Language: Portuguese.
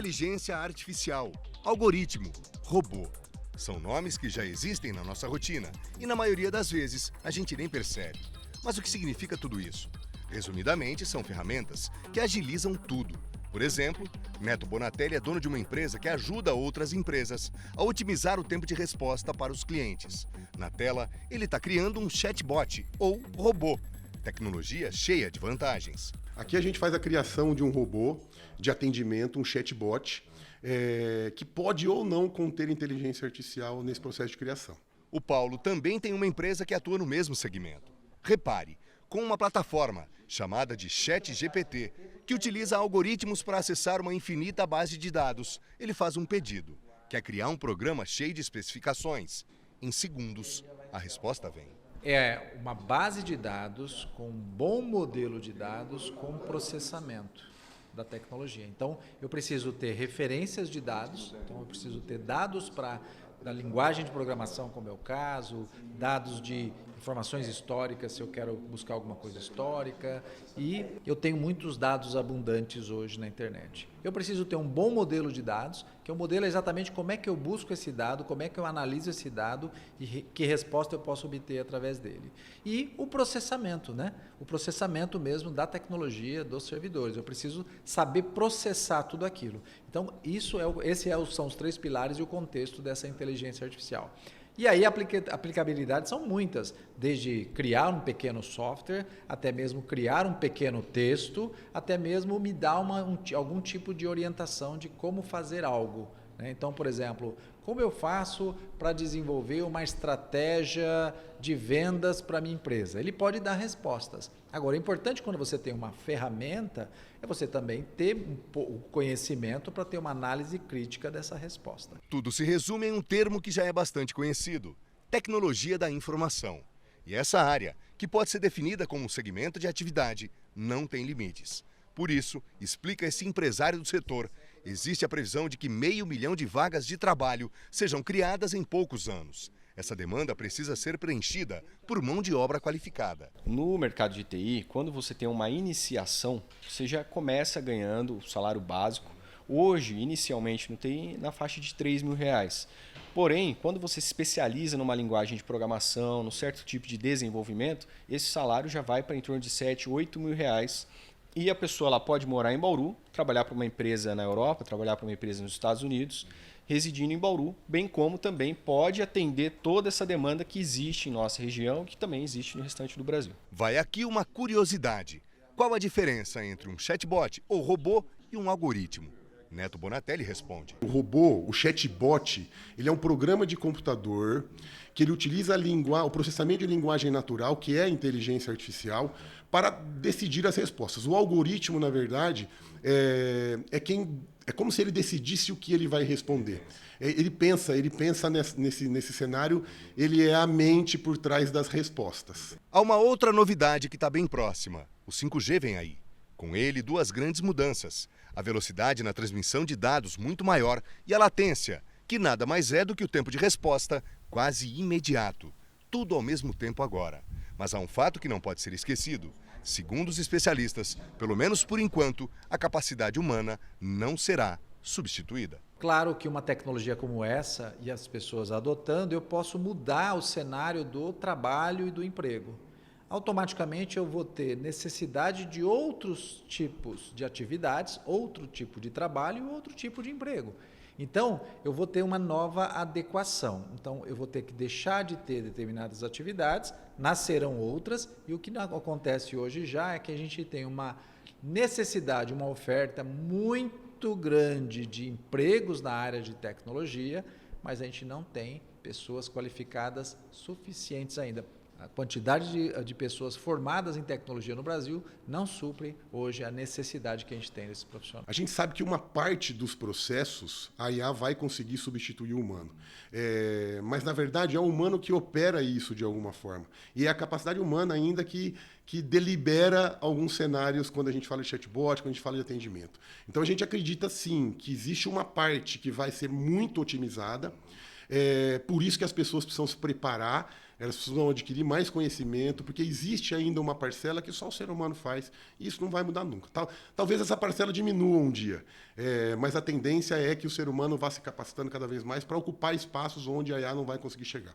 inteligência artificial, algoritmo, robô. São nomes que já existem na nossa rotina e, na maioria das vezes, a gente nem percebe. Mas o que significa tudo isso? Resumidamente, são ferramentas que agilizam tudo. Por exemplo, Neto Bonatelli é dono de uma empresa que ajuda outras empresas a otimizar o tempo de resposta para os clientes. Na tela, ele está criando um chatbot, ou robô. Tecnologia cheia de vantagens. Aqui a gente faz a criação de um robô de atendimento, um chatbot, que pode ou não conter inteligência artificial nesse processo de criação. O Paulo também tem uma empresa que atua no mesmo segmento. Repare, com uma plataforma chamada de ChatGPT, que utiliza algoritmos para acessar uma infinita base de dados, ele faz um pedido. Quer criar um programa cheio de especificações. Em segundos, a resposta vem. É uma base de dados com um bom modelo de dados com processamento da tecnologia. Então, eu preciso ter referências de dados, então eu preciso ter dados da linguagem de programação, como é o caso, dados de informações históricas, se eu quero buscar alguma coisa histórica, e eu tenho muitos dados abundantes hoje na internet. Eu preciso ter um bom modelo de dados, que o modelo é exatamente como é que eu busco esse dado, como é que eu analiso esse dado e que resposta eu posso obter através dele. E o processamento, né? O processamento mesmo da tecnologia dos servidores. Eu preciso saber processar tudo aquilo. Então, são os 3 pilares e o contexto dessa inteligência artificial. E aí aplicabilidades são muitas, desde criar um pequeno software, até mesmo criar um pequeno texto, até mesmo me dar algum tipo de orientação de como fazer algo. Né? Então, por exemplo, como eu faço para desenvolver uma estratégia de vendas para a minha empresa? Ele pode dar respostas. Agora, é importante quando você tem uma ferramenta, é você também ter o conhecimento para ter uma análise crítica dessa resposta. Tudo se resume em um termo que já é bastante conhecido: tecnologia da informação. E essa área, que pode ser definida como um segmento de atividade, não tem limites. Por isso, explica esse empresário do setor, existe a previsão de que 500 mil de vagas de trabalho sejam criadas em poucos anos. Essa demanda precisa ser preenchida por mão de obra qualificada. No mercado de TI, quando você tem uma iniciação, você já começa ganhando o salário básico. Hoje, inicialmente no TI, na faixa de R$3.000. Porém, quando você se especializa numa linguagem de programação, num certo tipo de desenvolvimento, esse salário já vai para em torno de R$7.000, R$8.000. E a pessoa ela pode morar em Bauru, trabalhar para uma empresa na Europa, trabalhar para uma empresa nos Estados Unidos, residindo em Bauru, bem como também pode atender toda essa demanda que existe em nossa região, que também existe no restante do Brasil. Vai aqui uma curiosidade. Qual a diferença entre um chatbot ou robô e um algoritmo? Neto Bonatelli responde. O robô, o chatbot, ele é um programa de computador que ele utiliza o processamento de linguagem natural, que é a inteligência artificial, para decidir as respostas. O algoritmo, na verdade, é como se ele decidisse o que ele vai responder. Ele pensa nesse cenário, ele é a mente por trás das respostas. Há uma outra novidade que está bem próxima. O 5G vem aí. Com ele, 2 grandes mudanças. A velocidade na transmissão de dados muito maior e a latência, que nada mais é do que o tempo de resposta quase imediato. Tudo ao mesmo tempo agora. Mas há um fato que não pode ser esquecido. Segundo os especialistas, pelo menos por enquanto, a capacidade humana não será substituída. Claro que uma tecnologia como essa e as pessoas adotando, eu posso mudar o cenário do trabalho e do emprego. Automaticamente eu vou ter necessidade de outros tipos de atividades, outro tipo de trabalho e outro tipo de emprego. Então, eu vou ter uma nova adequação. Então, eu vou ter que deixar de ter determinadas atividades, nascerão outras, e o que acontece hoje já é que a gente tem uma necessidade, uma oferta muito grande de empregos na área de tecnologia, mas a gente não tem pessoas qualificadas suficientes ainda. A quantidade de pessoas formadas em tecnologia no Brasil não supre hoje a necessidade que a gente tem desse profissional. A gente sabe que uma parte dos processos a IA vai conseguir substituir o humano. Mas, na verdade, é o humano que opera isso de alguma forma. E é a capacidade humana ainda que delibera alguns cenários quando a gente fala de chatbot, quando a gente fala de atendimento. Então, a gente acredita, sim, que existe uma parte que vai ser muito otimizada. Por isso que as pessoas precisam se preparar elas precisam adquirir mais conhecimento, porque existe ainda uma parcela que só o ser humano faz, e isso não vai mudar nunca. Talvez essa parcela diminua um dia, mas a tendência é que o ser humano vá se capacitando cada vez mais para ocupar espaços onde a IA não vai conseguir chegar.